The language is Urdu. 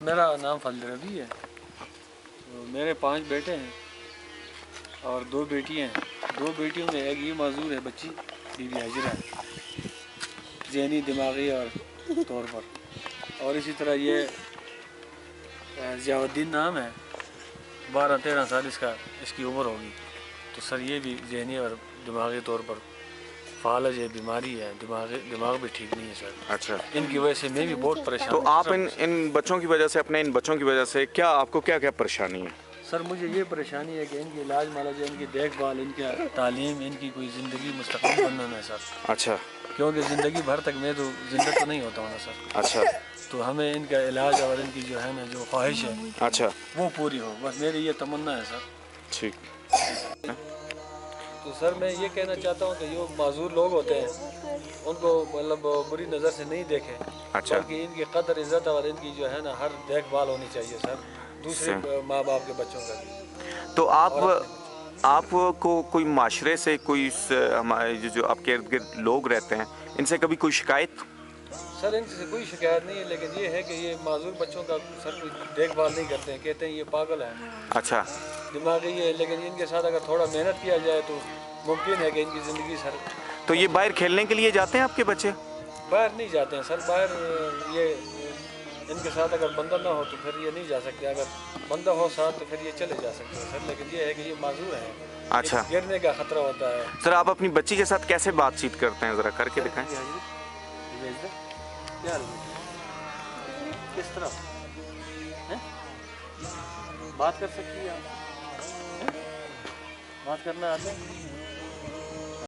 میرا نام فضل ربی ہے. تو میرے 5 بیٹے ہیں اور 2 بیٹیاں ہیں. 2 بیٹیوں میں ایک یہ معذور ہے بچی بی بی حاجرہ ہے، ذہنی دماغی اور طور پر، اور اسی طرح یہ ضیاء الدین نام ہے، 12-13 سال اس کی عمر ہوگی. تو سر یہ بھی ذہنی اور دماغی طور پر فالج ہے، بیماری ہے، دماغ بھی ٹھیک نہیں ہے سر. اچھا، ان کی وجہ سے میں بھی بہت پریشان تو ہوں. آپ ان بچوں کی وجہ سے، اپنے ان بچوں کی وجہ سے آپ کو کیا پریشانی ہے؟ سر مجھے یہ پریشانی ہے کہ ان کی علاج معالجہ، ان کی دیکھ بھال، ان کی تعلیم، ان کی کوئی زندگی مستقبل بننا ہے سر. اچھا کیونکہ زندگی بھر تک میں تو زندہ تو نہیں ہوتا ہوں نا سر. اچھا تو ہمیں ان کا علاج اور ان کی جو ہے نا جو خواہش ہے اچھا وہ پوری ہو، بس میری یہ تمنا ہے سر. ٹھیک. تو سر میں یہ کہنا چاہتا ہوں کہ جو معذور لوگ ہوتے ہیں ان کو مطلب بری نظر سے نہیں دیکھیں، اچھا، بلکہ ان کی قدر عزت اور ان کی جو ہے نا ہر دیکھ بھال ہونی چاہیے سر، دوسرے ماں باپ کے بچوں کا بھی. تو اور اپنے آپ کو کوئی معاشرے سے، کوئی ہمارے جو آپ کے ارد گرد لوگ رہتے ہیں، ان سے کبھی کوئی شکایت؟ سر ان سے کوئی شکایت نہیں ہے، لیکن یہ ہے کہ یہ معذور بچوں کا سر کوئی دیکھ بھال نہیں کرتے ہیں، کہتے ہیں یہ پاگل ہے، اچھا دماغی ہے. لیکن ان کے ساتھ اگر تھوڑا محنت کیا جائے تو ممکن ہے کہ ان کی زندگی سر. تو یہ باہر کھیلنے کے لیے جاتے ہیں آپ کے بچے؟ باہر نہیں جاتے ہیں سر. باہر یہ ان کے ساتھ اگر بندہ نہ ہو تو پھر یہ نہیں جا سکتے، اگر بندہ ہو ساتھ تو پھر یہ چلے جا سکتے ہیں سر. لیکن یہ ہے کہ یہ معذور ہیں، اچھا گرنے کا خطرہ ہوتا ہے. سر، آپ اپنی بچی کے ساتھ کیسے بات چیت کرتے ہیں، ذرا کر کے دکھائیں. کس طرح بات کر سکتی ہے آپ؟ بات کرنا آتا ہے؟